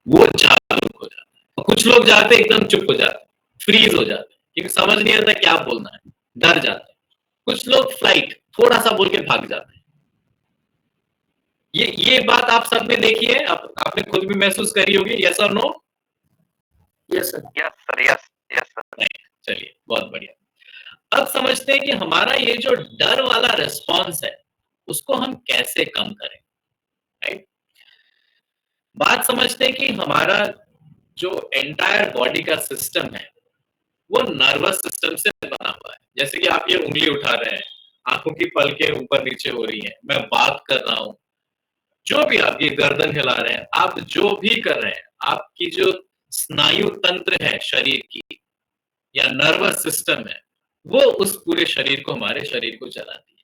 वो जागरूक हो जाता है। और कुछ लोग जाते हैं एकदम चुप हो जाते हैं, फ्रीज़ हो जाते हैं, क्योंकि समझ नहीं आता क्या बोलना है, डर जाते हैं। कुछ लोग फ्लाइट थोड़ा-सा बोल के भाग जाते हैं। ये बात आप सब ने देखी है? आपने खुद भी महसूस करी होगी, येस और no? Yes sir. Yes sir, yes, yes sir. Right, चलिए बहुत बढ़िया। अब समझते हैं कि हमारा ये जो डर वाला रिस्पॉन्स है, उसको हम कैसे कम करें, राइट? बात समझते हैं कि हमारा जो एंटायर बॉडी का सिस्टम है, वो नर्वस सिस्टम से बना हुआ है। जैसे कि आप ये उंगली उठा रहे हैं, आंखों की पलकें ऊपर नीचे हो रही हैं, मैं बात कर रहा हूँ, जो भी आप ये गर्दन हिला रहे हैं, आप जो भी कर रहे हैं, आपकी जो स्नायु तंत्र है शरीर की या नर्वस सिस्टम है, वो उस पूरे शरीर को, हमारे शरीर को चलाती है।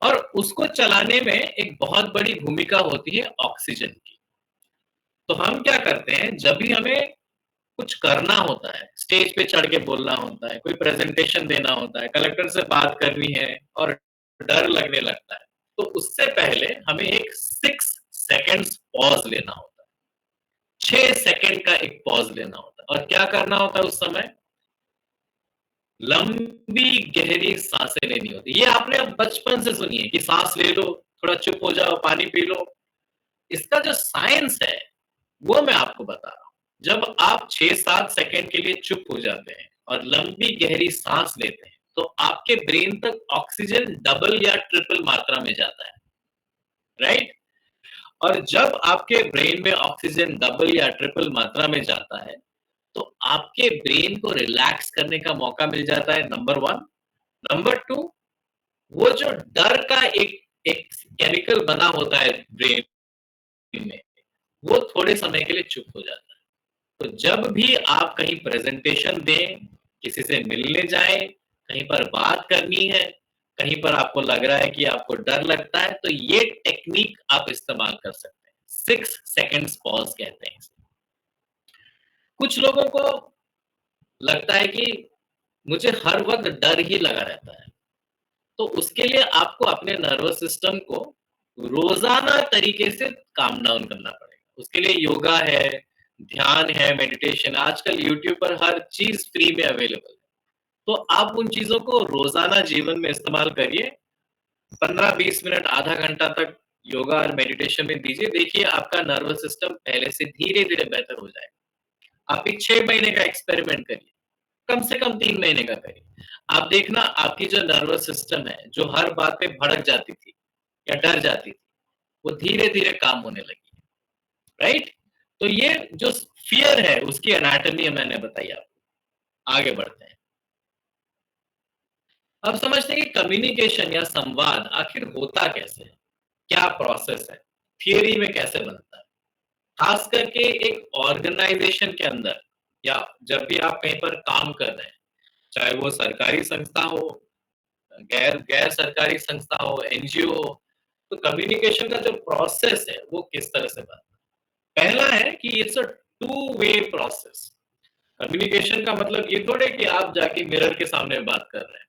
और उसको चलाने में एक बहुत बड़ी भूमिका होती है ऑक्सीजन की। तो हम क्या करते हैं, जब भी हमें कुछ करना होता है, स्टेज पे चढ़ के बोलना होता है, कोई प्रेजेंटेशन देना होता है, कलेक्टर से बात करनी है और डर लगने लगता है, तो उससे पहले हमें एक 6 सेकंड्स पॉज लेना होता है। 6 सेकंड का एक पॉज लेना होता है और क्या करना होता है उस समय? लंबी गहरी सांसें लेनी होती है। ये आपने अब बचपन से सुनी है कि सांस ले लो, थोड़ा चुप हो जाओ, पानी पी लो। इसका जो साइंस है, वो मैं आपको बता रहा हूँ। जब आप 6-7 सेकंड के लिए चुप हो जाते हैं और लंबी गहरी सांस लेते हैं, तो आपके ब्रेन तक ऑक्सीजन डबल या ट्रिपल मात्रा में जाता है, राइट? और जब आपके ब्रेन में ऑक्सीजन डबल या ट्रिपल मात्रा में जाता है, तो आपके ब्रेन को रिलैक्स करने का मौका मिल जाता है, नंबर 1। नंबर 2, वो जो डर का एक एक केमिकल बना होता है ब्रेन में, वो थोड़े समय के लिए चुप हो जाता है। तो जब भी आप कहीं प्रेजेंटेशन दें, किसी से मिलने जाएं, कहीं पर बात करनी है, कहीं पर आपको लग रहा है कि आपको डर लगता है, तो ये टेक्निक आप इस्तेमाल कर सकते हैं। 6 सेकंड्स पॉज कहते हैं इसे। कुछ लोगों को लगता है कि मुझे हर वक्त डर ही लगा रहता है, तो उसके लिए आपको अपने नर्वस सिस्टम को रोजाना तरीके से काम डाउन करना पड़ेगा। उसके लिए योगा है, ध्यान है, मेडिटेशन, आजकल यूट्यूब पर हर चीज फ्री में अवेलेबल है। तो आप उन चीजों को रोजाना जीवन में इस्तेमाल करिए। 15-20 मिनट, आधा घंटा तक योगा और मेडिटेशन में दीजिए। देखिए आपका नर्वस सिस्टम पहले से धीरे धीरे बेहतर हो जाएगा। आप एक 6 महीने का एक्सपेरिमेंट करिए, कम से कम 3 महीने का करिए। आप देखना आपकी जो नर्वस सिस्टम है, जो हर बात पे भड़क जाती थी या डर जाती थी, वो धीरे-धीरे काम होने लगी, राइट? तो ये जो फ़ियर है, उसकी एनाटॉमी मैंने बताई आपको। आगे बढ़ते हैं। अब समझते हैं कि कम्युनिकेशन या संवाद आखिर होता कैसे है? क्या प्रोसेस है? थियरी में कैसे बनता है? खास करके एक ऑर्गेनाइजेशन के अंदर या जब भी आप कहीं पर काम कर रहे हैं, चाहे वो सरकारी संस्था हो, गैर गैर सरकारी संस्था हो, एनजीओ हो, तो कम्युनिकेशन का जो प्रोसेस है वो किस तरह से बनता है? पहला है कि it's a two way process. Communication का मतलब ये थोड़े कि आप जाके मिरर के सामने बात कर रहे हैं।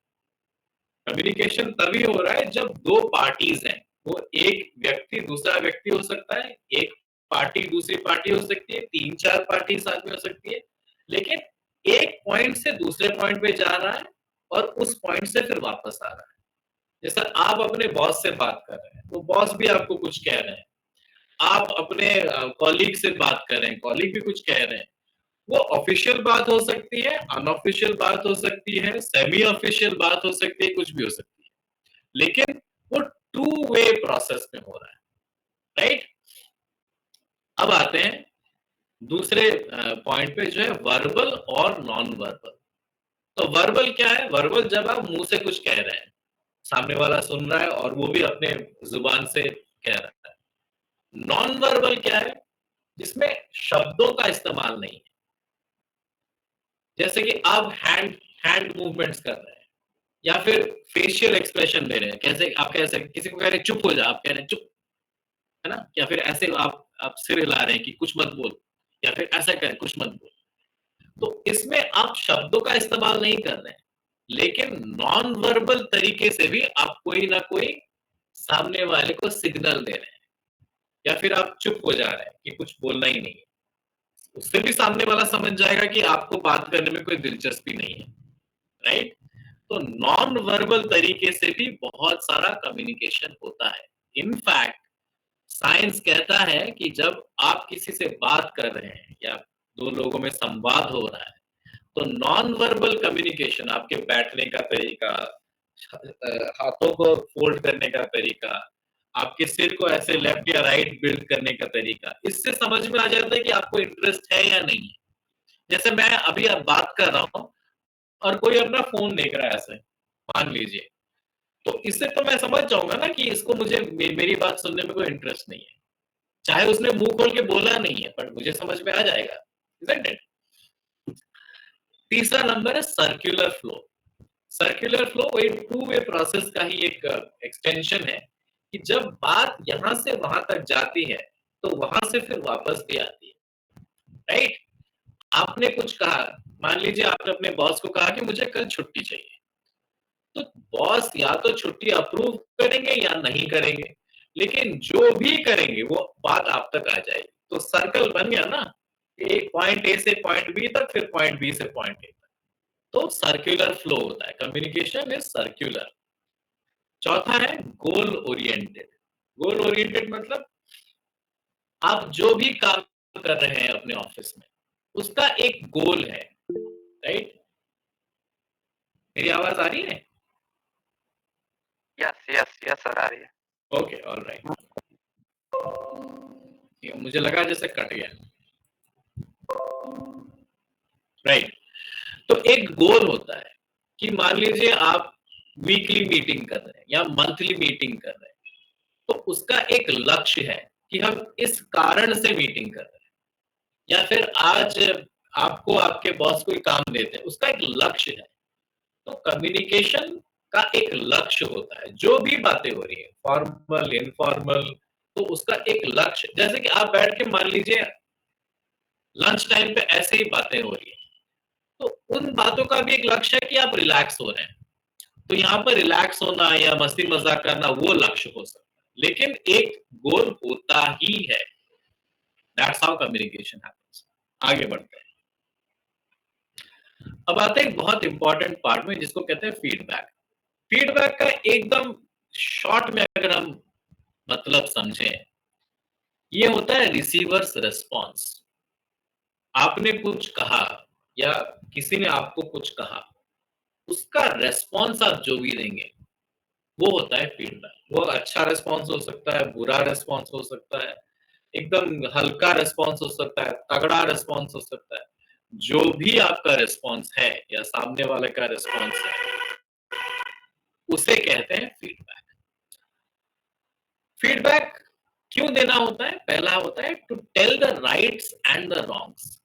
कम्युनिकेशन तभी हो रहा है जब दो पार्टीज हैं। वो एक व्यक्ति दूसरा व्यक्ति हो सकता है, एक पार्टी दूसरी पार्टी हो सकती है, 3-4 पार्टी साथ में हो सकती है, लेकिन एक पॉइंट से दूसरे पॉइंट पे जा रहा है और उस पॉइंट से फिर वापस आ रहा है। जैसा आप अपने बॉस से बात कर रहे हैं, वो बॉस भी आपको कुछ कह रहे हैं। आप अपने कॉलीग से बात कर रहे हैं, कॉलीग भी कुछ कह रहे हैं। वो ऑफिशियल बात हो सकती है, अनऑफिशियल बात हो सकती है, सेमी ऑफिशियल बात हो सकती है, कुछ भी हो सकती है। लेकिन वो टू वे प्रोसेस में हो रहा है, राइट? अब आते हैं दूसरे पॉइंट पे, जो है वर्बल और नॉन वर्बल। तो वर्बल क्या है? वर्बल जब आप मुंह से कुछ कह रहे हैं, सामने वाला सुन रहा है और वो भी अपने जुबान से कह रहा है। नॉन वर्बल क्या है? जिसमें शब्दों का इस्तेमाल नहीं है। जैसे कि आप हैंड हैंड मूवमेंट्स कर रहे हैं या फिर फेशियल एक्सप्रेशन दे रहे हैं। कैसे आप कैसे किसी को कह रहे हैं चुप हो जा, आप कह रहे हैं चुप, है ना? या फिर ऐसे आप सिर हिला रहे हैं कि कुछ मत बोल, या फिर ऐसा करें कुछ मत बोल। तो इसमें आप शब्दों का इस्तेमाल नहीं कर रहे हैं, लेकिन नॉन वर्बल तरीके से भी आप कोई ना कोई सामने वाले को सिग्नल दे रहे हैं, या फिर आप चुप हो जा रहे हैं कि कुछ बोलना ही नहीं है। उससे भी सामने वाला समझ जाएगा कि आपको बात करने में कोई दिलचस्पी नहीं है, राइट? तो नॉन वर्बल तरीके से भी बहुत सारा कम्युनिकेशन होता है। इनफैक्ट साइंस कहता है कि जब आप किसी से बात कर रहे हैं या दो लोगों में संवाद हो रहा है, तो नॉन वर्बल कम्युनिकेशन, आपके बैठने का तरीका, हाथों को फोल्ड करने का तरीका, आपके सिर को ऐसे लेफ्ट या राइट बिल्ड करने का तरीका, इससे समझ में आ जाता है कि आपको इंटरेस्ट है या नहीं है। जैसे मैं अभी अब बात कर रहा हूँ और कोई अपना फोन देख रहा है ऐसे, मान लीजिए, तो इससे तो मैं समझ जाऊंगा ना कि इसको मुझे मेरी बात सुनने में कोई इंटरेस्ट नहीं है, चाहे उसने मुंह खोल के बोला नहीं है, पर मुझे समझ में आ जाएगा, isn't it? तीसरा नंबर है सर्कुलर फ्लो। सर्कुलर फ्लो वही टू वे प्रोसेस का ही एक एक्सटेंशन है कि जब बात यहां से वहां तक जाती है तो वहां से फिर वापस भी आती है, राइट? आपने कुछ कहा, मान लीजिए आपने अपने बॉस को कहा कि मुझे कल छुट्टी चाहिए, तो बॉस या तो छुट्टी अप्रूव करेंगे या नहीं करेंगे, लेकिन जो भी करेंगे वो बात आप तक आ जाएगी। तो सर्कल बन गया ना, एक पॉइंट ए से पॉइंट बी तक, फिर पॉइंट बी से पॉइंट ए तक। तो सर्कुलर फ्लो होता है, कम्युनिकेशन इज सर्कुलर। चौथा है गोल ओरिएंटेड। गोल ओरिएंटेड मतलब आप जो भी काम कर रहे हैं अपने ऑफिस में, उसका एक गोल है, राइट? मेरी आवाज आ रही है? यस सर, आ रही है। Okay, alright. मुझे लगा जैसे कट गया, राइट? तो एक गोल होता है कि मान लीजिए आप वीकली मीटिंग कर रहे हैं या मंथली मीटिंग कर रहे हैं, तो उसका एक लक्ष्य है कि हम इस कारण से मीटिंग कर रहे हैं, या फिर आज आपको आपके बॉस कोई काम देते हैं, उसका एक लक्ष्य है। तो कम्युनिकेशन का एक लक्ष्य होता है, जो भी बातें हो रही है, फॉर्मल इनफॉर्मल, तो उसका एक लक्ष्य, जैसे कि आप बैठ के मान लीजिए लंच टाइम पे ऐसे ही बातें हो रही है, तो उन बातों का भी एक लक्ष्य है कि आप रिलैक्स हो रहे हैं। तो यहाँ पर रिलैक्स होना या मस्ती मजाक करना वो लक्ष्य हो सकता है, लेकिन एक गोल होता ही है। That's how communication happens. आगे बढ़ते हैं। अब आते हैं बहुत इंपॉर्टेंट पार्ट में, जिसको कहते हैं फीडबैक। फीडबैक का एकदम शॉर्ट में अगर हम मतलब समझें, ये होता है रिसीवर्स रिस्पॉन्स। आपने कुछ कहा या किसी ने आपको कुछ कहा, उसका रेस्पॉन्स आप जो भी देंगे वो होता है फीडबैक। वो अच्छा रेस्पॉन्स हो सकता है, बुरा रेस्पॉन्स हो सकता है, एकदम हल्का रेस्पॉन्स हो सकता है, तगड़ा रेस्पॉन्स हो सकता है। जो भी आपका रेस्पॉन्स है या सामने वाले का रेस्पॉन्स है, उसे कहते हैं फीडबैक। फीडबैक क्यों देना होता है? पहला होता है to tell the rights and the wrongs.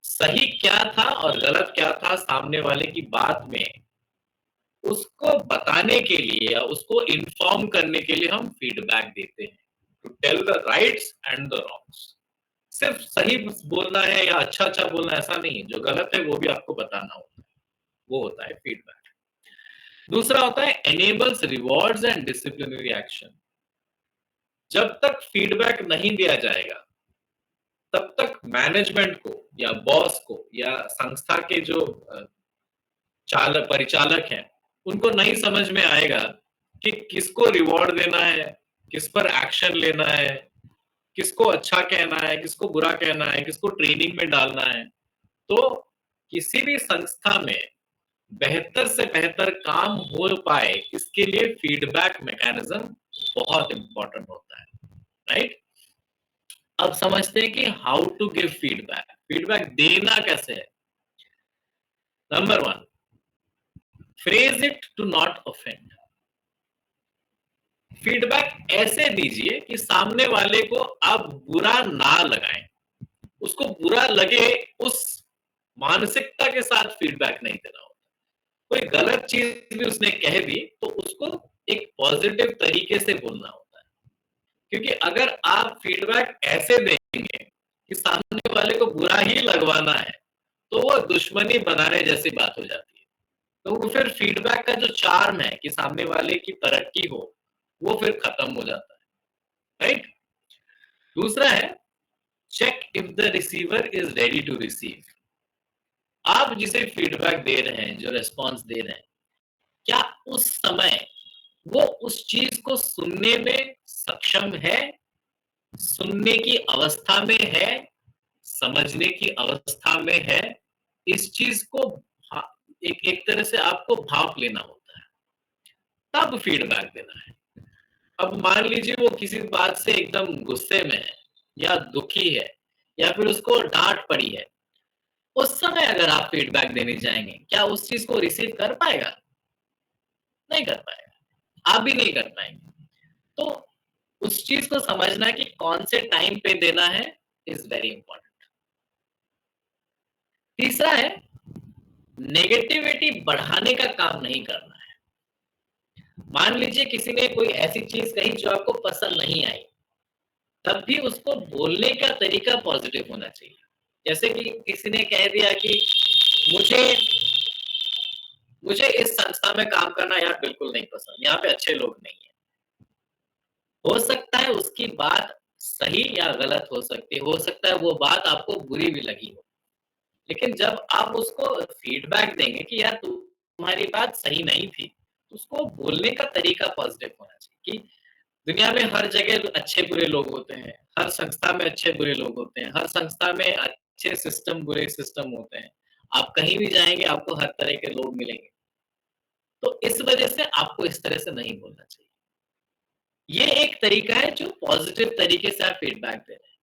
सही क्या था और गलत क्या था सामने वाले की बात में, उसको बताने के लिए या उसको इन्फॉर्म करने के लिए हम फीडबैक देते हैं। To tell the rights and the wrongs. सिर्फ सही बोलना है या अच्छा अच्छा बोलना, ऐसा नहीं है। जो गलत है वो भी आपको बताना होता है, वो होता है फीडबैक। दूसरा होता है enables rewards and disciplinary action. जब तक फीडबैक नहीं दिया जाएगा, तब तक मैनेजमेंट को या बॉस को या संस्था के जो चालक परिचालक हैं, उनको नहीं समझ में आएगा कि किसको रिवॉर्ड देना है, किस पर एक्शन लेना है, किसको अच्छा कहना है, किसको बुरा कहना है, किसको ट्रेनिंग में डालना है। तो किसी भी संस्था में बेहतर से बेहतर काम हो पाए, इसके लिए फीडबैक मैकेनिज्म बहुत इंपॉर्टेंट होता है, राइट? अब समझते हैं कि how to give feedback. Feedback देना कैसे है? Number one, phrase it to not offend. Feedback ऐसे दीजिए कि सामने वाले को आप बुरा ना लगाएं, उसको बुरा लगे, उस मानसिकता के साथ फीडबैक नहीं देना होता। कोई गलत चीज भी उसने कह दी तो उसको एक पॉजिटिव तरीके से बोलना होता है, क्योंकि अगर आप फीडबैक ऐसे देंगे कि सामने वाले को बुरा ही लगवाना है, तो वो दुश्मनी बनाने जैसी बात हो जाती है। तो वो फिर फीडबैक का जो चार्म है कि सामने वाले की तरक्की हो, वो फिर खत्म हो जाता है, राइट? दूसरा है check if the receiver is ready to receive. आप जिसे फीडबैक दे रहे हैं, जो रिस्पॉन्स दे रहे हैं, क्या उस समय वो उस चीज को सुनने में सक्षम है, सुनने की अवस्था में है, समझने की अवस्था में है? इस चीज को एक एक तरह से आपको भाप लेना होता है, तब फीडबैक देना है। अब मान लीजिए वो किसी बात से एकदम गुस्से में है या दुखी है या फिर उसको डांट पड़ी है, उस समय अगर आप फीडबैक देने जाएंगे, क्या उस चीज को रिसीव कर पाएगा? नहीं कर पाएगा, आप भी नहीं कर पाएंगे। तो उस चीज को समझना कि कौन से टाइम पे देना है इज वेरी इंपॉर्टेंट। तीसरा है, नेगेटिविटी बढ़ाने का काम नहीं करना है। मान लीजिए किसी ने कोई ऐसी चीज कही जो आपको पसंद नहीं आई, तब भी उसको बोलने का तरीका पॉजिटिव होना चाहिए। जैसे कि किसी ने कह दिया कि मुझे मुझे इस संस्था में काम करना यार बिल्कुल नहीं पसंद, यहाँ पे अच्छे लोग नहीं है। हो सकता है उसकी बात सही या गलत हो सकता है वो बात आपको बुरी भी लगी हो, लेकिन जब आप उसको फीडबैक देंगे कि यार तुम्हारी बात सही नहीं थी, तो उसको बोलने का तरीका पॉजिटिव होना चाहिए कि दुनिया में हर जगह अच्छे बुरे लोग होते हैं, हर संस्था में अच्छे बुरे लोग होते हैं, हर संस्था में अच्छे सिस्टम बुरे सिस्टम होते हैं। आप कहीं भी जाएंगे आपको हर तरह के लोग मिलेंगे। तो इस वजह से आपको इस तरह से नहीं बोलना चाहिए। ये एक तरीका है जो पॉजिटिव तरीके से आप फीडबैक दे रहे हैं।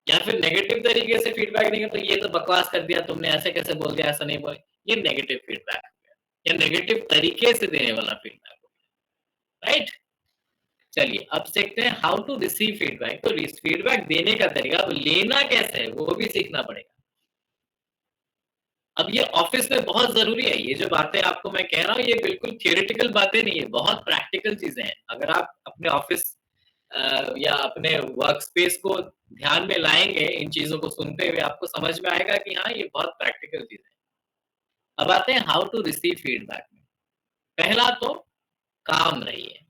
या फिर नेगेटिव तरीके से फीडबैक देंगे तो ये तो बकवास कर दिया तुमने, ऐसे कैसे बोल दिया, ऐसा नहीं बोले, ये नेगेटिव फीडबैक हो गया या नेगेटिव तरीके से देने वाला फीडबैक हो गया, राइट? चलिए अब सीखते हैं हाउ टू रिसीव फीडबैक। तो फीडबैक देने का तरीका, अब लेना कैसे है वो भी सीखना पड़ेगा। अब ये ऑफिस में बहुत जरूरी है। ये जो बातें आपको मैं कह रहा हूँ ये बिल्कुल थियोरेटिकल बातें नहीं है, बहुत प्रैक्टिकल चीजें हैं। अगर आप अपने ऑफिस या अपने वर्क स्पेस को ध्यान में लाएंगे, इन चीजों को सुनते हुए आपको समझ में आएगा कि हाँ ये बहुत प्रैक्टिकल चीज है। अब आते हैं हाउ टू रिसीव फीडबैक में। पहला तो काम रहिए।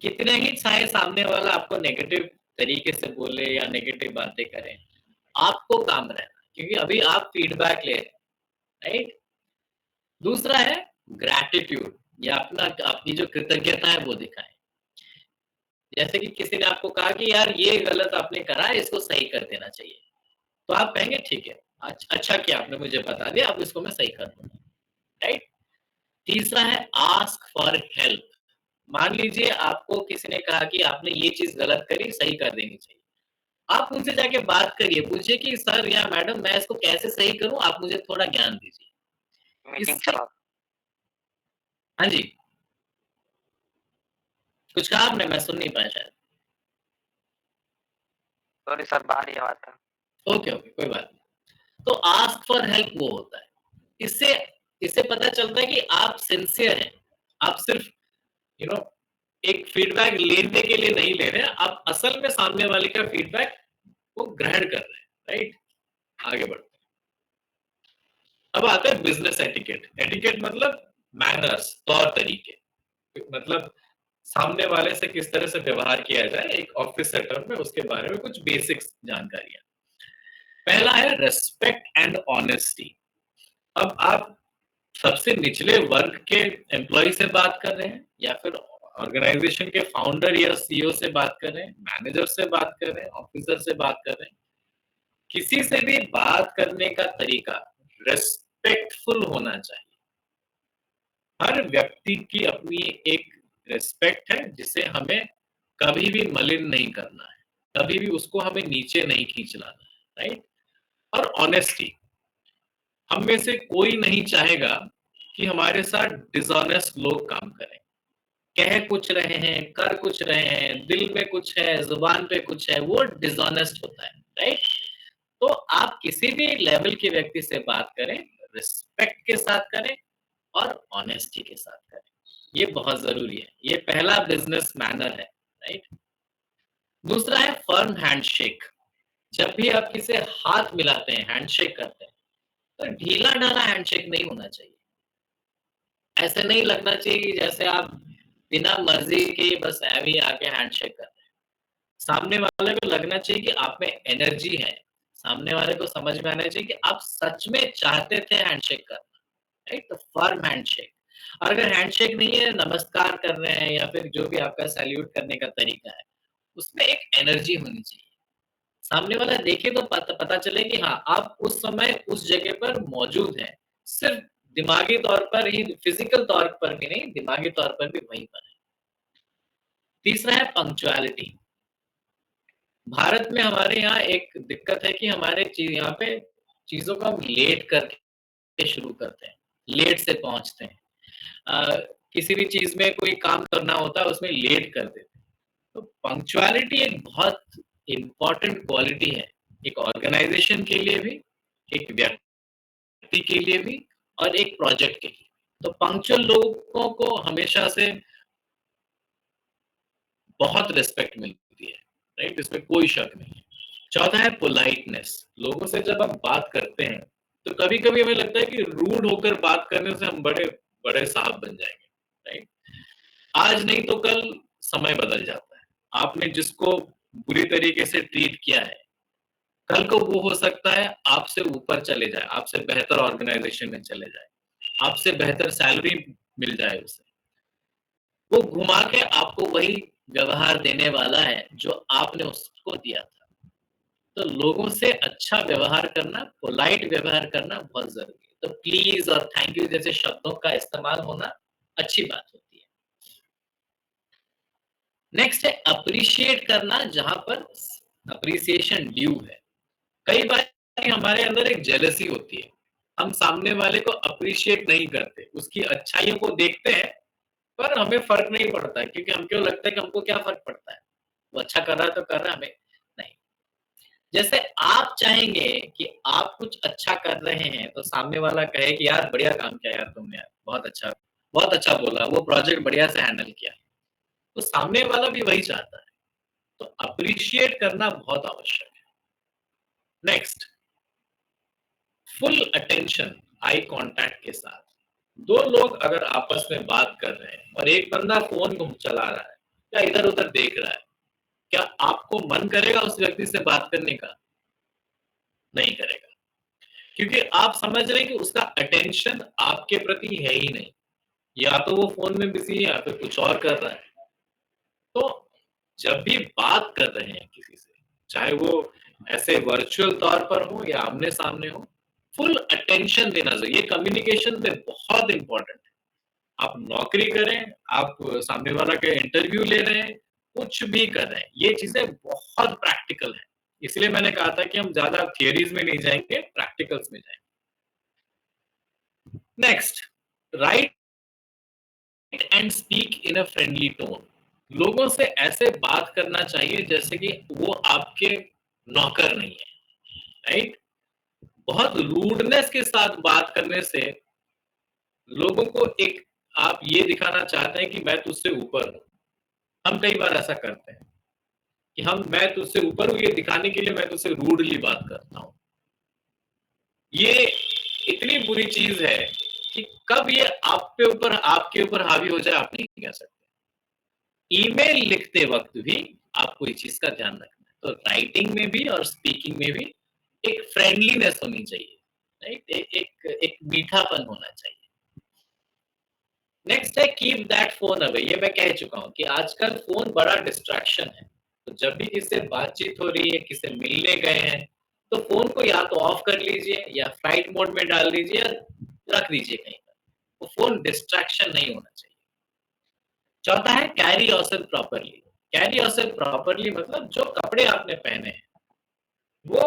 कितने ही चाहे सामने वाला आपको नेगेटिव तरीके से बोले या नेगेटिव बातें करें, आपको काम रहना, क्योंकि अभी आप फीडबैक ले रहे हैं, राइट? दूसरा है ग्रैटिट्यूड, या अपनी जो कृतज्ञता है वो दिखाएं। जैसे कि किसी ने आपको कहा कि यार ये गलत आपने करा है, इसको सही कर देना चाहिए, तो आप कहेंगे ठीक है, अच्छा किया आपने मुझे बता दिया, अब इसको मैं सही कर दूंगा, राइट? तीसरा है आस्क फॉर हेल्प। मान लीजिए आपको किसी ने कहा कि आपने ये चीज गलत करी, सही कर देनी चाहिए। आप उनसे जाके बात करिए, पूछिए कि सर या मैडम मैं इसको कैसे सही करूं, आप मुझे थोड़ा ज्ञान दीजिए। मीटिंग इससे चला। हाँ जी, कुछ कहा आपने, मैं सुन नहीं पाया शायद। सॉरी सर, बाहर ही आवाज था। ओके ओके, कोई बात नहीं। तो आस्क फॉर हेल्प वो होता है। इससे इससे पता चलता है कि आप सिंसियर हैं। आप सिर्फ यू नो एक फीडबैक लेने के लिए नहीं ले रहे हैं, आप असल में सामने वाले का फीडबैक को ग्रहण कर रहे हैं, राइट? आगे बढ़ते हैं। अब आता है बिजनेस एटिकेट। एटिकेट मतलब मैनर्स, तौर तरीके, मतलब सामने वाले से किस तरह से व्यवहार किया जाए एक ऑफिस सेटअप में, उसके बारे में कुछ बेसिक्स जानकारियां। पहला है रेस्पेक्ट एंड ऑनेस्टी। अब आप सबसे निचले वर्ग के एम्प्लॉय से बात कर रहे हैं या फिर ऑर्गेनाइजेशन के फाउंडर या सीईओ से बात कर रहे हैं, मैनेजर से बात कर रहे हैं, ऑफिसर से बात कर रहे हैं, किसी से भी बात करने का तरीका रेस्पेक्टफुल होना चाहिए। हर व्यक्ति की अपनी एक रिस्पेक्ट है जिसे हमें कभी भी मलिन नहीं करना है, कभी भी उसको हमें नीचे नहीं खींच लाना है, राइट? और ऑनेस्टी, हम में से कोई नहीं चाहेगा कि हमारे साथ डिसऑनेस्ट लोग काम करें। कह कुछ रहे हैं, कर कुछ रहे हैं, दिल में कुछ है, जुबान पे कुछ है, वो डिसऑनेस्ट होता है, राइट? तो आप किसी भी लेवल के व्यक्ति से बात करें, रिस्पेक्ट के साथ करें और ऑनेस्टी के साथ करें। ये बहुत जरूरी है, ये पहला बिजनेस मैनर है, राइट? दूसरा है फर्म हैंडशेक। जब भी आप किसी हाथ मिलाते हैं, हैंडशेक करते हैं, तो ढीला ढाला हैंडशेक नहीं होना चाहिए। ऐसे नहीं लगना चाहिए कि जैसे आप बिना मर्जी के बस ऐवे ही आके हैंडशेक कर रहे हैं। सामने वाले को लगना चाहिए कि आप में एनर्जी है, सामने वाले को समझ में आना चाहिए कि आप सच में चाहते थे हैंडशेक करना, राइट? तो फर्म हैंडशेक। और अगर हैंडशेक नहीं है, नमस्कार कर रहे हैं या फिर जो भी आपका सैल्यूट करने का तरीका है, उसमें एक एनर्जी होनी चाहिए। सामने वाला देखे तो पता चले कि हाँ, आप उस समय उस जगह पर मौजूद हैं। सिर्फ दिमागी तौर पर ही, फिजिकल तौर पर भी नहीं, दिमागी तौर पर भी वहीं पर है। तीसरा है पंक्चुअलिटी। भारत में हमारे यहाँ एक दिक्कत है कि हमारे यहाँ पे चीजों को हम लेट करके शुरू करते हैं, लेट से पहुंचते हैं। अ, किसी भी चीज में कोई काम करना होता है, उसमें लेट कर देते हैं। तो पंक्चुअलिटी एक बहुत इम्पोर्टेंट क्वालिटी है, एक ऑर्गेनाइजेशन के लिए भी, एक व्यक्ति के लिए भी और एक प्रोजेक्ट के लिए। तो पंक्चुअल लोगों को हमेशा से बहुत रिस्पेक्ट मिलती है, राइट? इसमें कोई शक नहीं है। चौथा है पोलाइटनेस। लोगों से जब हम बात करते हैं तो कभी कभी हमें लगता है कि रूड होकर बात करने से हम बड़े बड़े साहब बन जाएंगे, राइट? आज नहीं तो कल समय बदल जाता है। आपने जिसको बुरी तरीके से ट्रीट किया है, कल को वो हो सकता है आपसे ऊपर चले जाए, आपसे बेहतर ऑर्गेनाइजेशन में चले जाए, आपसे बेहतर सैलरी मिल जाए उसे। वो घुमा के आपको वही व्यवहार देने वाला है जो आपने उसको दिया था। तो लोगों से अच्छा व्यवहार करना, पोलाइट व्यवहार करना बहुत जरूरी है। तो प्लीज और थैंक यू जैसे शब्दों का इस्तेमाल होना अच्छी बात होती है। नेक्स्ट है अप्रिशिएट करना, जहां पर अप्रिसिएशन ड्यू है। कई बार हमारे अंदर एक जेलसी होती है, हम सामने वाले को अप्रिशिएट नहीं करते, उसकी अच्छाइयों को देखते हैं पर हमें फर्क नहीं पड़ता है, क्योंकि हमको लगता है कि हमको क्या फर्क पड़ता है, वो अच्छा कर रहा है तो कर रहा है, हमें नहीं। जैसे आप चाहेंगे कि आप कुछ अच्छा कर रहे हैं तो सामने वाला कहे कि यार बढ़िया काम किया यार तुमने, यार बहुत अच्छा बोला, वो प्रोजेक्ट बढ़िया से हैंडल किया। तो सामने वाला भी वही चाहता है। तो अप्रिशिएट करना बहुत आवश्यक है। Next, full attention, eye contact के साथ। दो लोग अगर आपस में बात कर रहे हैं और एक बंदा फोन को चला रहा है या इधर उधर देख रहा है, क्या आपको मन करेगा उस व्यक्ति से बात करने का? नहीं करेगा, क्योंकि आप समझ रहे हैं कि उसका अटेंशन आपके प्रति है ही नहीं। या तो वो फोन में बिजी है या फिर कुछ और कर रहा है। तो जब भी बात कर रहे हैं किसी से, चाहे वो ऐसे वर्चुअल तौर पर हो या आमने सामने हो, फुल अटेंशन देना चाहिए। ये कम्युनिकेशन में बहुत इंपॉर्टेंट है। आप नौकरी करें, आप सामने वाला के इंटरव्यू ले रहे हैं, कुछ भी कर रहे हैं, ये चीजें बहुत प्रैक्टिकल है। इसलिए मैंने कहा था कि हम ज्यादा थियरीज में नहीं जाएंगे, प्रैक्टिकल्स में जाएंगे। Next, right and speak in a friendly tone. लोगों से ऐसे बात करना चाहिए जैसे कि वो आपके नौकर नहीं है, राइट? बहुत रूडनेस के साथ बात करने से लोगों को एक, आप ये दिखाना चाहते हैं कि मैं तुझसे ऊपर हूं। हम कई बार ऐसा करते हैं कि मैं तुझसे ऊपर हूं, ये दिखाने के लिए मैं तुझसे रूडली बात करता हूं। ये इतनी बुरी चीज है कि कब ये आपके ऊपर हावी हो जाए, आप नहीं कह सकते। ईमेल लिखते वक्त भी आपको इस चीज का ध्यान रखना है। तो राइटिंग में भी और स्पीकिंग में भी एक फ्रेंडलीनेस होनी चाहिए, राइट? एक मीठापन होना चाहिए। नेक्स्ट है कीप दैट फोन अवे। ये मैं कह चुका हूं कि आजकल फोन बड़ा डिस्ट्रैक्शन है। तो जब भी किसी से बातचीत हो रही है, किसी से मिलने गए हैं, तो फोन को या तो ऑफ कर लीजिए या फ्लाइट मोड में डाल दीजिए या रख दीजिए कहीं पर। वो फोन डिस्ट्रैक्शन नहीं होना चाहिए। चौथा है carry yourself properly. Carry yourself properly मतलब जो कपड़े आपने पहने हैं वो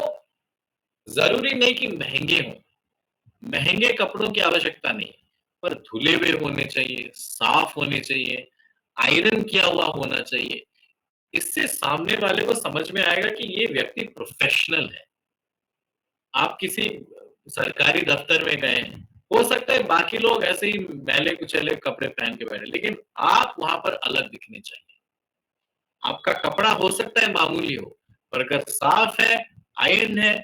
जरूरी नहीं कि महंगे हों, महंगे कपड़ों की आवश्यकता नहीं है, पर धुले हुए होने चाहिए, साफ होने चाहिए, आयरन किया हुआ होना चाहिए। इससे सामने वाले को समझ में आएगा कि ये व्यक्ति प्रोफेशनल है। आप किसी सरकारी दफ्तर में गए हैं, हो सकता है बाकी लोग ऐसे ही मैले कुचैले कपड़े पहन के बैठे, लेकिन आप वहां पर अलग दिखने चाहिए। आपका कपड़ा हो सकता है मामूली हो, पर अगर साफ है, आयरन है,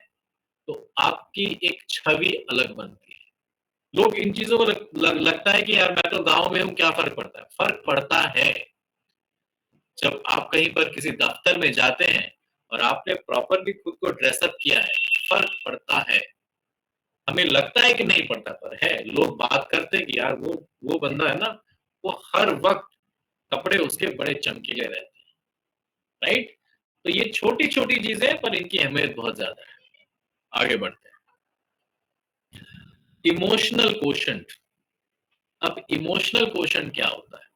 तो आपकी एक छवि अलग बनती है। लोग इन चीजों को लगता है कि यार मैं तो गांव में हूं, क्या फर्क पड़ता है? फर्क पड़ता है। जब आप कहीं पर किसी दफ्तर में जाते हैं और आपने प्रॉपरली खुद को ड्रेसअप किया है, फर्क पड़ता है। हमें लगता है कि नहीं पड़ता, पर है। लोग बात करते हैं कि यार वो बंदा है ना, वो हर वक्त कपड़े उसके बड़े चमकीले रहते हैं, राइट? तो ये छोटी छोटी चीजें हैं, पर इनकी अहमियत बहुत ज्यादा है। आगे बढ़ते हैं। Emotional quotient. अब इमोशनल कोशंट क्या होता है?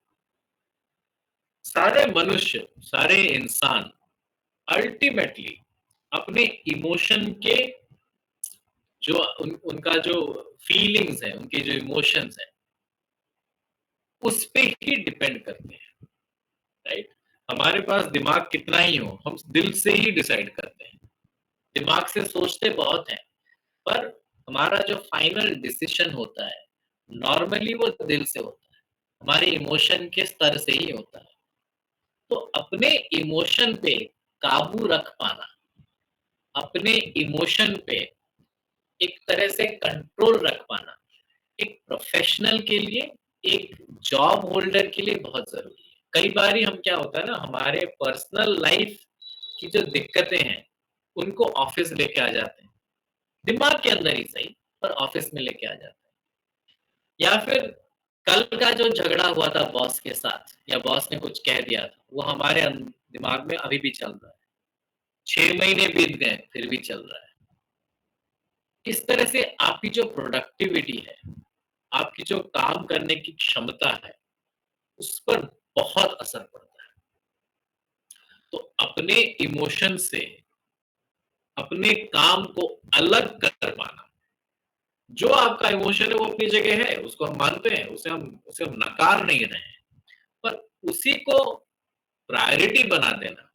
सारे मनुष्य, सारे इंसान अल्टीमेटली अपने इमोशन के जो उनका जो फीलिंग्स है, उनके जो इमोशंस है, उस पे ही डिपेंड करते हैं, राइट? हमारे पास दिमाग कितना ही हो, हम दिल से ही डिसाइड करते हैं। दिमाग से सोचते बहुत हैं, पर हमारा जो फाइनल डिसीजन होता है, नॉर्मली वो दिल से होता है, हमारे इमोशन के स्तर से ही होता है। तो अपने इमोशन पे काबू रख पाना, अपने इमोशन पे एक तरह से कंट्रोल रख पाना, एक प्रोफेशनल के लिए, एक जॉब होल्डर के लिए बहुत जरूरी है। कई बार हम क्या होता है ना, हमारे पर्सनल लाइफ की जो दिक्कतें हैं, उनको ऑफिस लेके आ जाते हैं, दिमाग के अंदर ही सही, पर ऑफिस में लेके आ जाते हैं। या फिर कल का जो झगड़ा हुआ था बॉस के साथ, या बॉस ने कुछ कह दिया था, वो हमारे दिमाग में अभी भी चल रहा है। 6 महीने बीत गए, फिर भी चल रहा है। इस तरह से आपकी जो प्रोडक्टिविटी है, आपकी जो काम करने की क्षमता है, उस पर बहुत असर पड़ता है। तो अपने इमोशन से अपने काम को अलग कर पाना, जो आपका इमोशन है वो अपनी जगह है, उसको हम मानते हैं, उसे हम नकार नहीं रहे हैं, पर उसी को प्रायोरिटी बना देना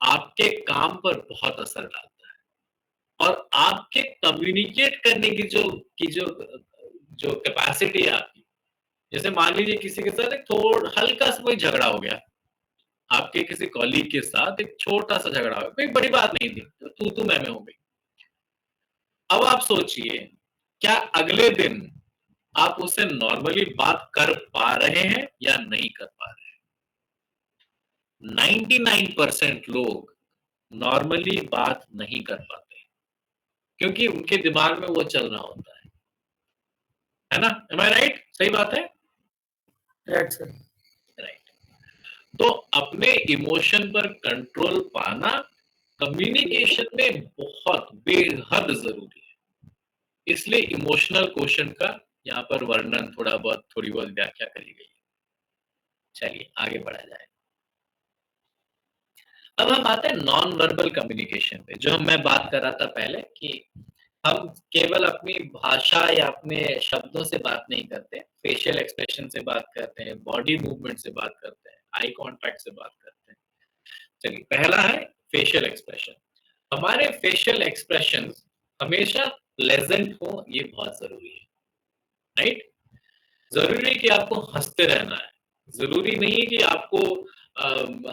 आपके काम पर बहुत असर डालता है। और आपके कम्युनिकेट करने की जो कैपेसिटी है आपकी, जैसे मान लीजिए किसी के साथ एक थोड़ा हल्का सा कोई झगड़ा हो गया, आपके किसी कॉलीग के साथ एक छोटा सा झगड़ा हो गया, कोई बड़ी बात नहीं थी, तो तू मैं हो गई। अब आप सोचिए, क्या अगले दिन आप उससे नॉर्मली बात कर पा रहे हैं या नहीं कर पा रहे हैं? 99% लोग नॉर्मली बात नहीं कर पाते, क्योंकि उनके दिमाग में वो चल रहा होता है ना? एम आई राइट? सही बात है? Right sir. राइट। तो अपने इमोशन पर कंट्रोल पाना कम्युनिकेशन में बहुत बेहद जरूरी है। इसलिए इमोशनल क्वेश्चन का यहाँ पर वर्णन थोड़ी बहुत व्याख्या करी गई है। चलिए आगे बढ़ा जाए। अब हम आते हैं नॉन वर्बल कम्युनिकेशन पे, जो मैं बात कर रहा था पहले, कि हम केवल अपनी भाषा या अपने शब्दों से बात नहीं करते, फेशियल एक्सप्रेशन से बात करते हैं, बॉडी मूवमेंट से बात करते हैं, आई कांटेक्ट से बात करते हैं। चलिए, पहला है फेशियल एक्सप्रेशन। हमारे फेशियल एक्सप्रेशन हमेशा प्लेजेंट हो, ये बहुत जरूरी है, राइट? जरूरी है कि आपको हंसते रहना है, जरूरी नहीं है कि आपको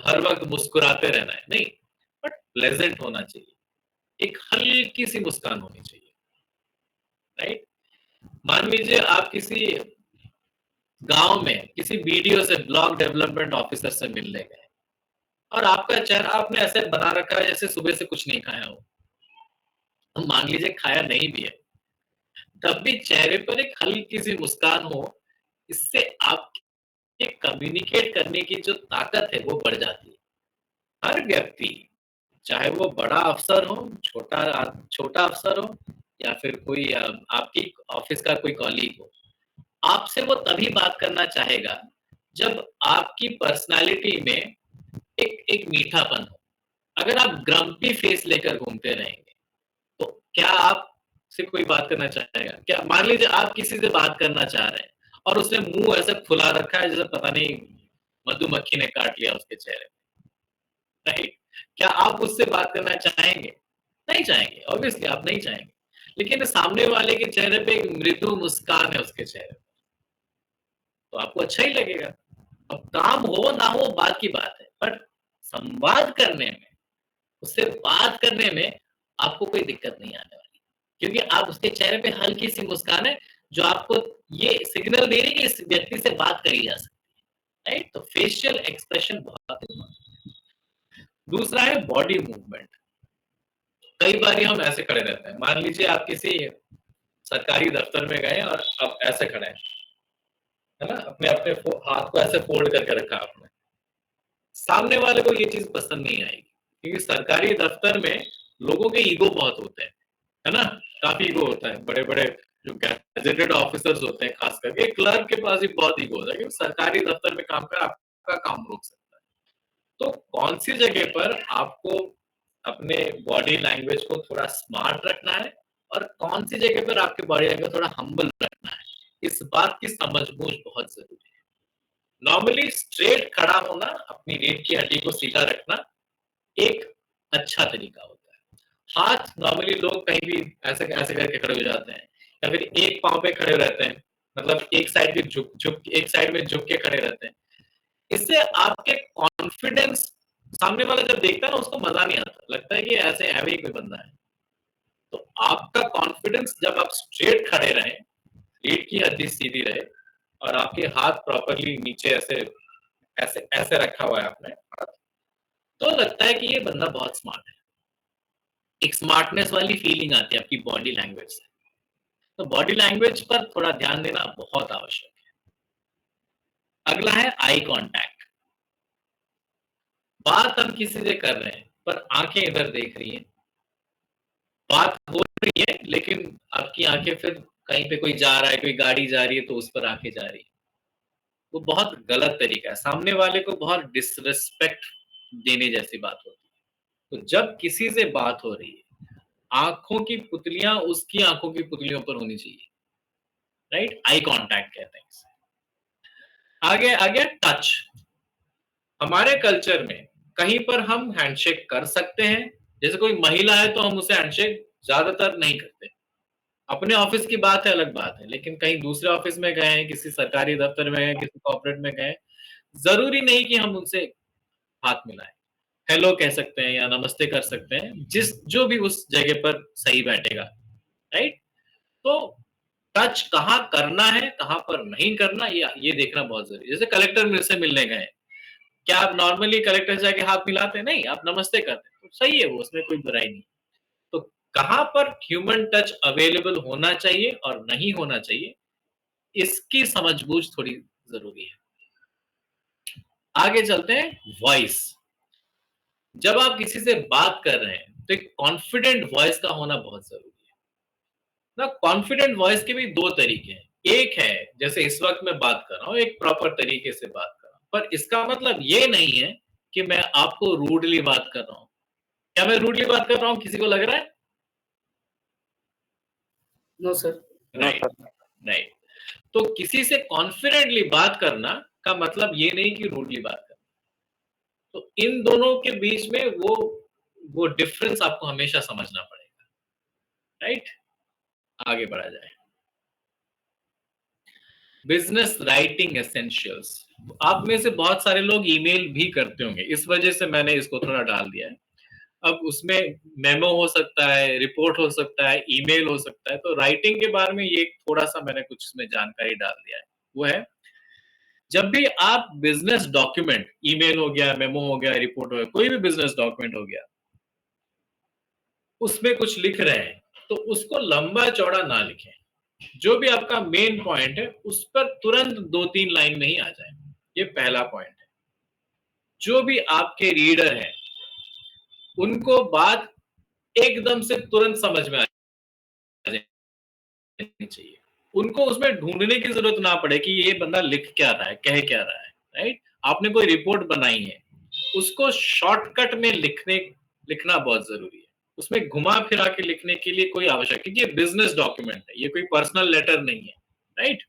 हर वक्त मुस्कुराते रहना है, नहीं, बट प्लेजेंट होना चाहिए, एक हल्की सी मुस्कान होनी चाहिए, राइट? मान लीजिए आप किसी गांव में किसी वीडियो से ब्लॉक डेवलपमेंट ऑफिसर से मिलने गए, और आपका चेहरा आपने ऐसे बना रखा है जैसे सुबह से कुछ नहीं खाया हो। हम मान लीजिए खाया नहीं भी है, तब भी चेहरे पर एक हल्की सी मुस्कान हो, इससे आपके कम्युनिकेट करने की जो ताकत है वो बढ़ जाती है। हर व्यक्ति, चाहे वो बड़ा अफसर हो, छोटा अफसर हो, या फिर कोई आपकी ऑफिस का कोई कॉलीग हो, आपसे वो तभी बात करना चाहेगा जब आपकी पर्सनालिटी में एक एक मीठापन हो। अगर आप ग्रम्पी फेस लेकर घूमते रहेंगे, तो क्या आपसे कोई बात करना चाहेगा? क्या मान लीजिए आप किसी से बात करना चाह रहे हैं और उसने मुंह ऐसा खुला रखा है जैसे पता नहीं मधुमक्खी ने काट लिया उसके चेहरे पे, राइट? क्या आप उससे बात करना चाहेंगे? नहीं चाहेंगे, ऑब्वियसली आप नहीं चाहेंगे। लेकिन सामने वाले के चेहरे पे एक मृदु मुस्कान है उसके चेहरे पे, तो आपको अच्छा ही लगेगा। अब काम हो ना हो बात की बात है, बट संवाद करने में, उससे बात करने में आपको कोई दिक्कत नहीं आने वाली, क्योंकि आप उसके चेहरे पे हल्की सी मुस्कान है जो आपको ये सिग्नल दे रही है कि इस व्यक्ति से बात करी जा सकती है, राइट? तो फेशियल एक्सप्रेशन बहुत important है। दूसरा है बॉडी मूवमेंट। कई बार हम ऐसे खड़े रहते हैं, मान लीजिए आप किसी सरकारी दफ्तर में गए और आप ऐसे खड़े हैं, है ना, अपने अपने हाथ को ऐसे फोल्ड करके रखा आपने। सामने वाले को ये चीज पसंद नहीं आएगी, क्योंकि सरकारी दफ्तर में लोगों के ईगो बहुत होते हैं, है ना, काफी ईगो होता है। बड़े बड़े जो गैजेटेड ऑफिसर्स होते हैं, खास करके क्लर्क के पास भी बहुत ईगो होता है, क्योंकि सरकारी दफ्तर में काम कर आपका काम रोक सकता है। तो कौन सी जगह पर आपको अपने बॉडी लैंग्वेज को थोड़ा स्मार्ट रखना है और कौन सी जगह पर आपके बॉडी लैंग्वेज थोड़ा हम्बल रखना है, इस बात की समझबूझ बहुत जरूरी है। नॉर्मली स्ट्रेट खड़ा होना, अपनी रीढ़ की हड्डी को सीधा रखना एक अच्छा तरीका होता है। हाथ नॉर्मली लोग कहीं भी ऐसे ऐसे करके खड़े हो जाते हैं, या फिर एक पांव पे खड़े रहते हैं, मतलब एक साइड के झुक झुक एक साइड में झुक के खड़े रहते हैं। इससे आपके कॉन्फिडेंस, सामने वाला जब देखता है ना, उसको मजा नहीं आता, लगता है कि ऐसे ऐवे ही कोई बंदा है। तो आपका कॉन्फिडेंस, जब आप स्ट्रेट खड़े रहें, रीढ़ की हड्डी सीधी रहे और आपके हाथ प्रॉपरली नीचे ऐसे ऐसे ऐसे रखा हुआ है आपने, तो लगता है कि ये बंदा बहुत स्मार्ट है। एक स्मार्टनेस वाली फीलिंग आती है आपकी बॉडी लैंग्वेज से। तो बॉडी लैंग्वेज पर थोड़ा ध्यान देना बहुत आवश्यक है। अगला है आई कांटेक्ट। बात हम किसी से कर रहे हैं पर आंखें इधर देख रही हैं, बात हो रही है लेकिन आपकी आंखें फिर कहीं पे कोई जा रहा है, कोई गाड़ी जा रही है तो उस पर आंखें जा रही है। वो बहुत गलत तरीका है, सामने वाले को बहुत डिसरिस्पेक्ट देने जैसी बात होती है। तो जब किसी से बात हो रही है, आंखों की पुतलियां उसकी आंखों की पुतलियों पर होनी चाहिए, राइट? आई कांटेक्ट कहते हैं इसे। आगे आ गया टच। हमारे कल्चर में कहीं पर हम हैंडशेक कर सकते हैं, जैसे कोई महिला है तो हम उसे हैंडशेक ज्यादातर नहीं करते। अपने ऑफिस की बात है, अलग बात है, लेकिन कहीं दूसरे ऑफिस में गए हैं, किसी सरकारी दफ्तर में गए, किसी कॉर्पोरेट में गए, जरूरी नहीं कि हम उनसे हाथ मिलाएं। हेलो कह सकते हैं या नमस्ते कर सकते हैं, जिस जो भी उस जगह पर सही बैठेगा, राइट? तो टच कहाँ करना है, कहाँ पर नहीं करना, ये देखना बहुत जरूरी है। जैसे कलेक्टर से मिलने गए, क्या आप नॉर्मली कलेक्टर से जाके हाथ मिलाते हैं? नहीं, आप नमस्ते करते हैं, तो सही है, वो उसमें कोई बुराई नहीं। तो कहाँ पर ह्यूमन टच अवेलेबल होना चाहिए और नहीं होना चाहिए, इसकी समझबूझ थोड़ी जरूरी है। आगे चलते हैं, वॉइस। जब आप किसी से बात कर रहे हैं तो एक कॉन्फिडेंट वॉइस का होना बहुत जरूरी है ना। कॉन्फिडेंट वॉइस के भी दो तरीके हैं। एक है जैसे इस वक्त मैं बात कर रहा हूँ, एक प्रॉपर तरीके से बात कर रहा हूँ, पर इसका मतलब ये नहीं है कि मैं आपको रूडली बात कर रहा हूँ। क्या मैं रूडली बात कर रहा हूँ, किसी को लग रहा है? No sir. Right, right. तो किसी से कॉन्फिडेंटली बात करना का मतलब ये नहीं कि रूडली बात करना। तो इन दोनों के बीच में वो डिफरेंस आपको हमेशा समझना पड़ेगा, राइट? आगे बढ़ा जाए। Business writing essentials. आप में से बहुत सारे लोग ईमेल भी करते होंगे, इस वजह से मैंने इसको थोड़ा डाल दिया है। अब उसमें मेमो हो सकता है, रिपोर्ट हो सकता है, ईमेल हो सकता है, तो राइटिंग के बारे में ये थोड़ा सा मैंने कुछ इसमें जानकारी डाल दिया है। वो है, जब भी आप बिजनेस डॉक्यूमेंट, ईमेल हो गया, मेमो हो गया, रिपोर्ट हो गया, कोई भी बिजनेस डॉक्यूमेंट हो गया, उसमें कुछ लिख रहे हैं तो उसको लंबा चौड़ा ना लिखें। जो भी आपका मेन पॉइंट है उस पर तुरंत 2-3 लाइन में ही आ जाए। ये पहला पॉइंट है। जो भी आपके रीडर हैं उनको बात एकदम से तुरंत समझ में आ जानी चाहिए। उनको उसमें ढूंढने की जरूरत ना पड़े कि ये बंदा लिख क्या रहा है, कह क्या रहा है, राइट? आपने कोई रिपोर्ट बनाई है, उसको शॉर्टकट में लिखना बहुत जरूरी है। उसमें घुमा फिरा के लिखने के लिए कोई आवश्यक, क्योंकि ये बिजनेस डॉक्यूमेंट है, ये कोई पर्सनल लेटर नहीं है, राइट?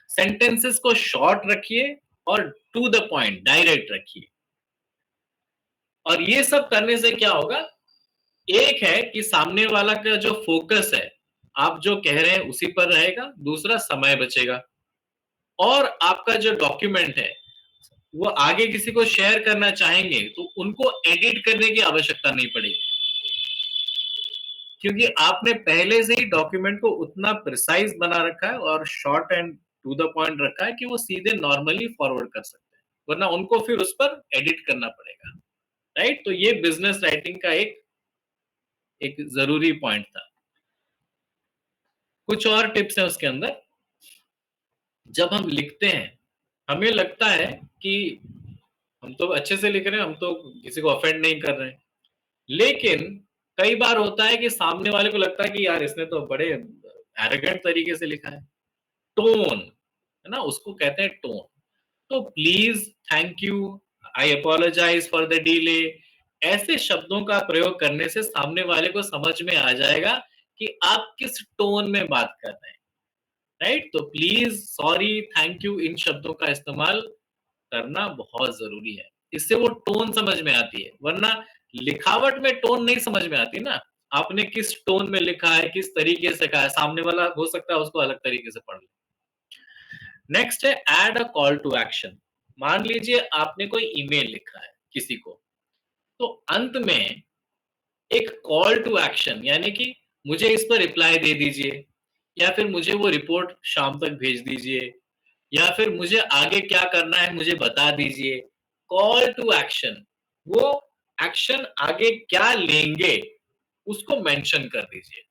सेंटेंसेस को शॉर्ट रखिए और टू द पॉइंट, डायरेक्ट रखिए। और ये सब करने से क्या होगा, एक है कि सामने वाला का जो फोकस है, आप जो कह रहे हैं उसी पर रहेगा, दूसरा समय बचेगा, और आपका जो डॉक्यूमेंट है वो आगे किसी को शेयर करना चाहेंगे तो उनको एडिट करने की आवश्यकता नहीं पड़ेगी, क्योंकि आपने पहले से ही डॉक्यूमेंट को उतना प्रिसाइज बना रखा है और short and to the point रखा है कि वो सीधे नॉर्मली फॉरवर्ड कर सकते हैं, वरना उनको फिर उस पर एडिट करना पड़ेगा, राइट? तो ये बिजनेस राइटिंग का एक जरूरी पॉइंट था। कुछ और टिप्स हैं उसके अंदर। जब हम लिखते हैं, हमें लगता है कि हम तो अच्छे से लिख रहे हैं, हम तो किसी को ऑफेंड नहीं कर रहे हैं, लेकिन कई बार होता है कि सामने वाले को लगता है कि यार इसने तो बड़े एरोगेंट तरीके से लिखा है। टोन, है ना, उसको कहते हैं टोन। तो please, thank you, I apologise for the delay, ऐसे शब्दों का प्रयोग करने से सामने वाले को समझ में आ जाएगा कि आप किस टोन में बात कर रहे हैं। राइट? तो प्लीज, सॉरी, थैंक यू, इन शब्दों का इस्तेमाल करना बहुत जरूरी है। इससे वो टोन समझ में आती है, वरना लिखावट में टोन नहीं समझ में आती ना। आपने किस टोन में लिखा है, किस तरीके से कहा है, सामने वाला हो सकता है उसको अलग तरीके से पढ़ ले। नेक्स्ट है add a call to action. मान लीजिए आपने कोई ईमेल लिखा है किसी को, तो अंत में एक कॉल टू एक्शन, यानी कि मुझे इस पर रिप्लाई दे दीजिए, या फिर मुझे वो रिपोर्ट शाम तक भेज दीजिए, या फिर मुझे आगे क्या करना है मुझे बता दीजिए। कॉल टू एक्शन, वो एक्शन आगे क्या लेंगे उसको मेंशन कर दीजिए।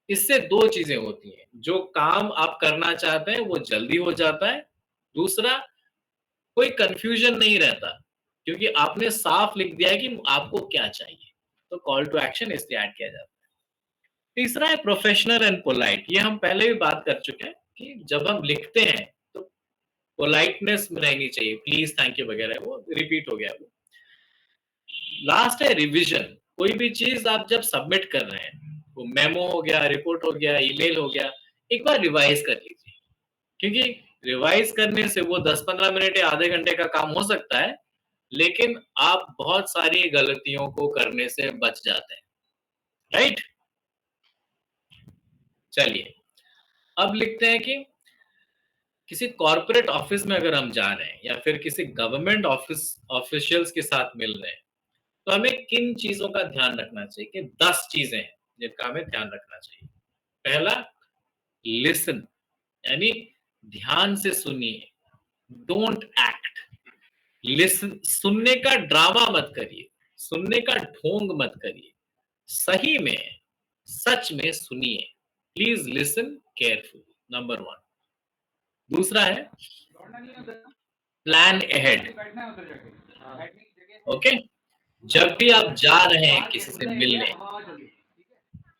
इससे दो चीजें होती हैं, जो काम आप करना चाहते हैं वो जल्दी हो जाता है, दूसरा कोई कंफ्यूजन नहीं रहता, क्योंकि आपने साफ लिख दिया है कि आपको क्या चाहिए। तो कॉल टू एक्शन इसलिए ऐड किया जाता है। तीसरा है प्रोफेशनल एंड पोलाइट। ये हम पहले भी बात कर चुके हैं कि जब हम लिखते हैं तो पोलाइटनेस रहनी चाहिए, प्लीज, थैंक यू वगैरह, वो रिपीट हो गया वो। लास्ट है रिवीजन। कोई भी चीज आप जब सबमिट कर रहे हैं, वो मेमो हो गया, रिपोर्ट हो गया, ईमेल हो गया, एक बार रिवाइज कर लीजिए, क्योंकि रिवाइज करने से वो 10-15 मिनट या आधे घंटे का काम हो सकता है, लेकिन आप बहुत सारी गलतियों को करने से बच जाते हैं। राइट? चलिए, अब लिखते हैं कि किसी कॉर्पोरेट ऑफिस में अगर हम जा रहे हैं या फिर किसी गवर्नमेंट ऑफिशियल्स के साथ मिल रहे हैं, तो हमें किन चीजों का ध्यान रखना चाहिए, कि 10 चीजें हैं जिनका हमें ध्यान रखना चाहिए। पहला, लिसन, यानी ध्यान से सुनिए, डोंट एक्ट। लिसन, सुनने का ड्रामा मत करिए, सुनने का ढोंग मत करिए, सही में, सच में सुनिए। Please listen carefully, number 1। दूसरा है प्लान अहेड। ओके, जब भी आप जा रहे हैं किसी से मिलने,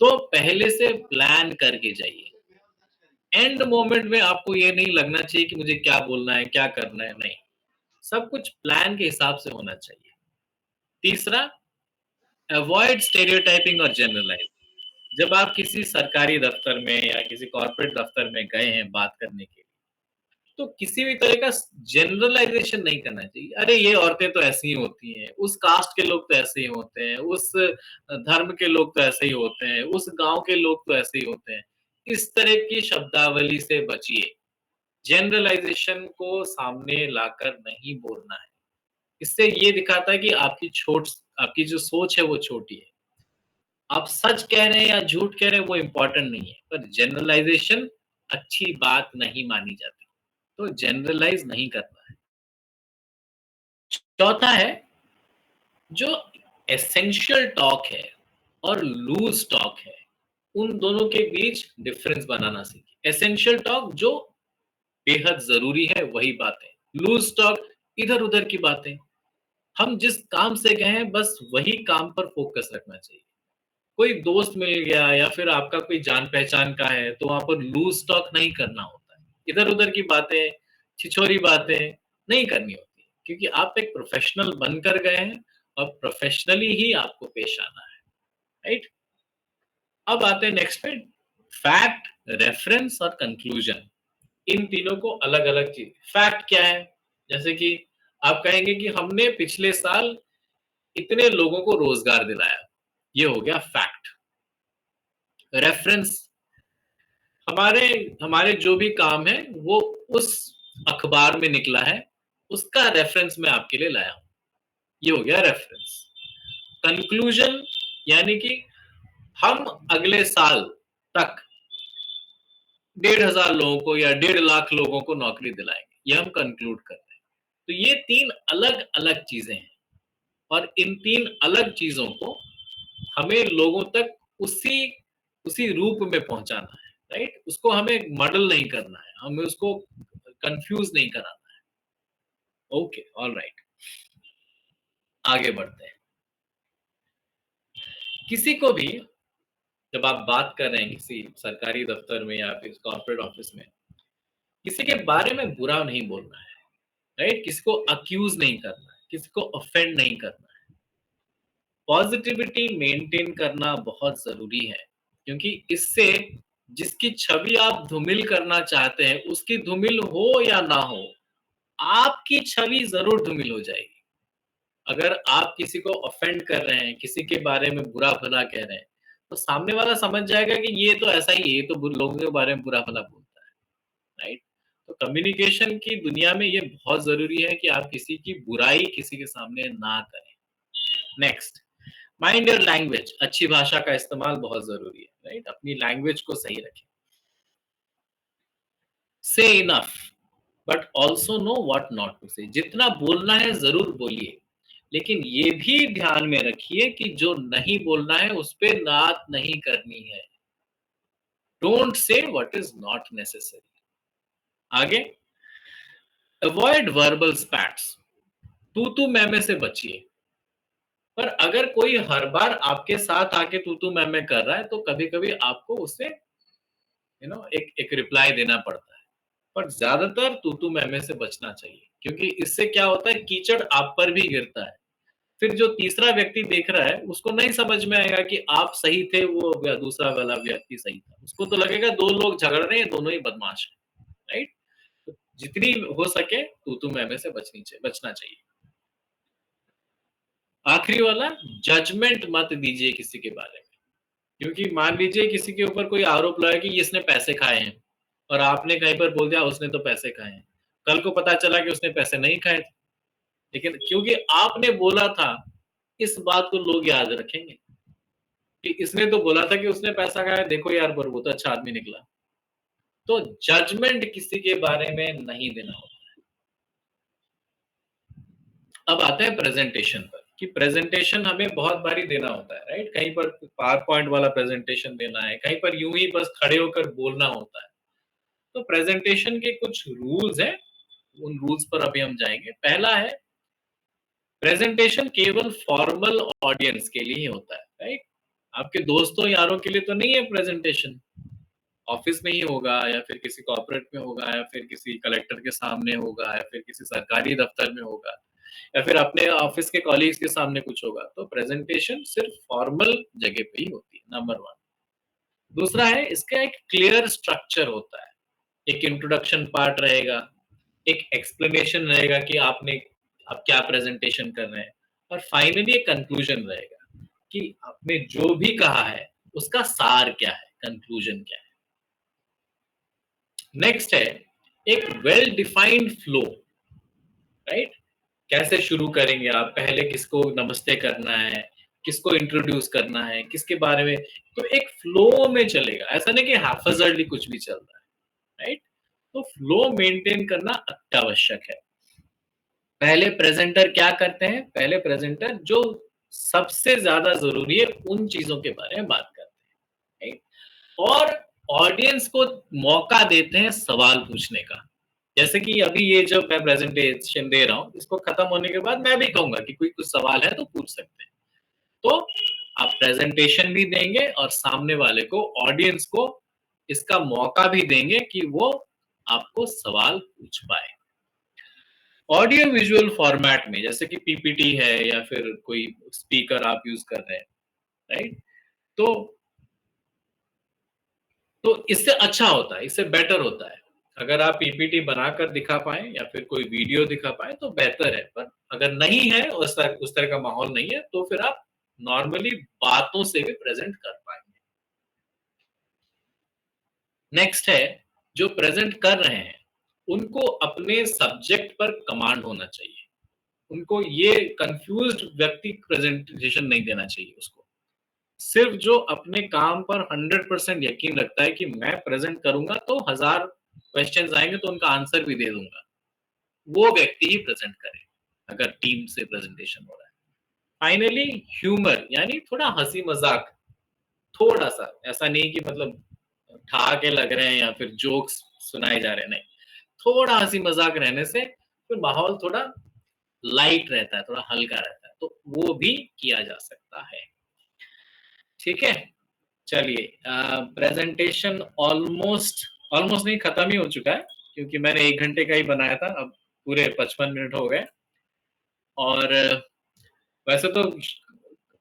तो पहले से प्लान करके जाइए। एंड मोमेंट में आपको ये नहीं लगना चाहिए कि मुझे क्या बोलना है, क्या करना है, नहीं, सब कुछ प्लान के हिसाब से होना चाहिए। तीसरा, अवॉइड स्टेरियोटाइपिंग और जनरलाइज। जब आप किसी सरकारी दफ्तर में या किसी कॉर्पोरेट दफ्तर में गए हैं बात करने के लिए, तो किसी भी तरह का जनरलाइजेशन नहीं करना चाहिए। अरे ये औरतें तो ऐसी ही होती हैं, उस कास्ट के लोग तो ऐसे ही होते हैं, उस धर्म के लोग तो ऐसे ही होते हैं, उस गांव के लोग तो ऐसे ही होते हैं। इस तरह की शब्दावली से बचिए। जनरलाइजेशन को सामने लाकर नहीं बोलना है। इससे ये दिखाता है कि आपकी जो सोच है वो छोटी है। आप सच कह रहे हैं या झूठ कह रहे हैं वो इम्पोर्टेंट नहीं है, पर जनरलाइजेशन अच्छी बात नहीं मानी जाती। तो जनरलाइज नहीं करना है। चौथा है, जो एसेंशियल टॉक है और लूज टॉक है, उन दोनों के बीच डिफरेंस बनाना सीखिए। एसेंशियल टॉक जो बेहद जरूरी है वही बातें, लूज टॉक इधर उधर की बातें। हम जिस काम से गए हैं बस वही काम पर फोकस रखना चाहिए। कोई दोस्त मिल गया या फिर आपका कोई जान पहचान का है, तो वहां पर लूज टॉक नहीं करना होता है। इधर उधर की बातें, छिछोरी बातें नहीं करनी होती, क्योंकि आप एक प्रोफेशनल बनकर गए हैं और प्रोफेशनली ही आपको पेश आना है। राइट? अब आते हैं नेक्स्ट पे, फैक्ट, रेफरेंस और कंक्लूजन। इन तीनों को अलग अलग चीज। फैक्ट क्या है? जैसे कि आप कहेंगे कि हमने पिछले साल इतने लोगों को रोजगार दिलाया, ये हो गया फैक्ट। रेफरेंस, हमारे हमारे जो भी काम है वो उस अखबार में निकला है, उसका रेफरेंस मैं आपके लिए लाया हूं, ये हो गया रेफरेंस। कंक्लूजन, यानी कि हम अगले साल तक 1,500 लोगों को या 1.5 लाख लोगों को नौकरी दिलाएंगे, ये हम कंक्लूड कर रहे हैं। तो ये तीन अलग अलग चीजें हैं। और इन 3 अलग चीजों को हमें लोगों तक उसी उसी रूप में पहुंचाना है, राइट? उसको हमें मॉडल नहीं करना है, हमें उसको कंफ्यूज नहीं कराना है। ओके, ऑलराइट, आगे बढ़ते हैं। किसी को भी जब आप बात कर रहे हैं किसी सरकारी दफ्तर में या फिर कॉर्पोरेट ऑफिस में, किसी के बारे में बुरा नहीं बोलना है, राइट? किसी को अक्यूज नहीं करना है, किसी को ऑफेंड नहीं करना है। पॉजिटिविटी मेंटेन करना बहुत जरूरी है, क्योंकि इससे जिसकी छवि आप धूमिल करना चाहते हैं, उसकी धूमिल हो या ना हो, आपकी छवि जरूर धूमिल हो जाएगी। अगर आप किसी को ऑफेंड कर रहे हैं, किसी के बारे में बुरा भला कह रहे हैं, तो सामने वाला समझ जाएगा कि ये तो ऐसा ही है, ये तो लोगों के बारे में बुरा भला बोलता है, राइट? तो कम्युनिकेशन की दुनिया में ये बहुत जरूरी है कि आप किसी की बुराई किसी के सामने ना करें। Next, mind your language. अच्छी भाषा का इस्तेमाल बहुत जरूरी है, राइट? अपनी लैंग्वेज को सही रखें। Say enough but also know what not to say. जितना बोलना है जरूर बोलिए, लेकिन ये भी ध्यान में रखिए कि जो नहीं बोलना है उस पर बात नहीं करनी है। Don't say what is not necessary. आगे, अवॉइड वर्बल स्पैट्स। तू मैं से बचिए। पर अगर कोई हर बार आपके साथ आके तू मैं कर रहा है, तो कभी कभी आपको उससे एक रिप्लाई देना पड़ता है। पर ज्यादातर तू मैं से बचना चाहिए, क्योंकि इससे क्या होता है, कीचड़ आप पर भी गिरता है। फिर जो तीसरा व्यक्ति देख रहा है, उसको नहीं समझ में आएगा कि आप सही थे, वो दूसरा वाला व्यक्ति सही था। उसको तो लगेगा दो लोग झगड़ रहे हैं, दोनों ही बदमाश हैं, राइट? तो जितनी हो सके तू मैं से बचना चाहिए। आखिरी वाला, जजमेंट मत दीजिए किसी के बारे में। क्योंकि मान लीजिए किसी के ऊपर कोई आरोप लगा कि इसने पैसे खाए हैं, और आपने कहीं पर बोल दिया उसने तो पैसे खाए हैं। कल को पता चला कि उसने पैसे नहीं खाए थे, लेकिन क्योंकि आपने बोला था, इस बात को लोग याद रखेंगे कि इसने तो बोला था कि उसने पैसा खाया, देखो यार पर वो तो अच्छा आदमी निकला। तो जजमेंट किसी के बारे में नहीं देना होता। अब आते हैं प्रेजेंटेशन पर, कि प्रेजेंटेशन हमें बहुत बारी देना होता है, राइट? कहीं पर पावर पॉइंट वाला प्रेजेंटेशन देना है, कहीं पर यूं ही बस खड़े होकर बोलना होता है। तो प्रेजेंटेशन के कुछ रूल्स हैं, उन रूल्स पर अभी हम जाएंगे। पहला है, प्रेजेंटेशन केवल फॉर्मल ऑडियंस के लिए ही होता है, राइट? आपके दोस्तों यारों के लिए तो नहीं है प्रेजेंटेशन। ऑफिस में ही होगा, या फिर किसी कॉर्पोरेट में होगा, या फिर किसी कलेक्टर के सामने होगा, या फिर किसी सरकारी दफ्तर में होगा, या फिर अपने ऑफिस के कॉलीग्स के सामने कुछ होगा। तो प्रेजेंटेशन सिर्फ फॉर्मल जगह पे ही होती है, नंबर 1। दूसरा है, इसका एक क्लियर स्ट्रक्चर होता है। एक इंट्रोडक्शन पार्ट रहेगा, एक एक्सप्लेनेशन रहेगा कि आप क्या प्रेजेंटेशन कर रहे हैं, और फाइनली एक कंक्लूजन रहेगा कि आपने जो भी कहा है उसका सार क्या है, कंक्लूजन क्या है। नेक्स्ट है, एक वेल डिफाइंड फ्लो, राइट? कैसे शुरू करेंगे आप, पहले किसको नमस्ते करना है, किसको इंट्रोड्यूस करना है, किसके बारे में। तो एक फ्लो में चलेगा, ऐसा नहीं कि हाफजर्डली कुछ भी चल रहा है, राइट? तो फ्लो मेंटेन करना अत्यावश्यक है। पहले प्रेजेंटर क्या करते हैं, पहले प्रेजेंटर जो सबसे ज्यादा जरूरी है उन चीजों के बारे में बात करते हैं, राइट? और ऑडियंस को मौका देते हैं सवाल पूछने का। जैसे कि अभी ये जब मैं प्रेजेंटेशन दे रहा हूँ, इसको खत्म होने के बाद मैं भी कहूंगा कि कोई कुछ सवाल है तो पूछ सकते हैं। तो आप प्रेजेंटेशन भी देंगे और सामने वाले को, ऑडियंस को, इसका मौका भी देंगे कि वो आपको सवाल पूछ पाए। ऑडियो विजुअल फॉर्मेट में, जैसे कि पीपीटी है या फिर कोई स्पीकर आप यूज कर रहे हैं, राइट? तो इससे अच्छा होता है, इससे बेटर होता है। अगर आप पीपीटी बनाकर दिखा पाए या फिर कोई वीडियो दिखा पाए तो बेहतर है। पर अगर नहीं है, उस तरह का माहौल नहीं है, तो फिर आप नॉर्मली बातों से भी प्रेजेंट कर पाएंगे। नेक्स्ट है, जो प्रेजेंट कर रहे हैं उनको अपने सब्जेक्ट पर कमांड होना चाहिए। उनको ये कंफ्यूज्ड व्यक्ति प्रेजेंटेशन नहीं देना चाहिए उसको। सिर्फ जो अपने काम पर 100% यकीन रखता है कि मैं प्रेजेंट करूंगा तो 1000 क्वेश्चंस आएंगे तो उनका आंसर भी दे दूंगा, वो व्यक्ति ही प्रेजेंट करे, अगर टीम से प्रेजेंटेशन हो रहा है। फाइनली ह्यूमर यानी थोड़ा हंसी मजाक, थोड़ा सा, ऐसा नहीं कि मतलब ठहाके लग रहे हैं या फिर जोक्स सुनाए जा रहे हैं, नहीं, थोड़ा हंसी मजाक रहने से फिर माहौल थोड़ा लाइट रहता है, थोड़ा हल्का रहता है, तो वो भी किया जा सकता है। ठीक है, चलिए, प्रेजेंटेशन ऑलमोस्ट ऑलमोस्ट नहीं, खत्म ही हो चुका है, क्योंकि मैंने 1 घंटे का ही बनाया था, अब पूरे 55 मिनट हो गए। और वैसे तो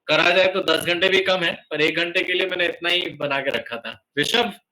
करा जाए तो 10 घंटे भी कम है, पर 1 घंटे के लिए मैंने इतना ही बना के रखा था। ऋषभ,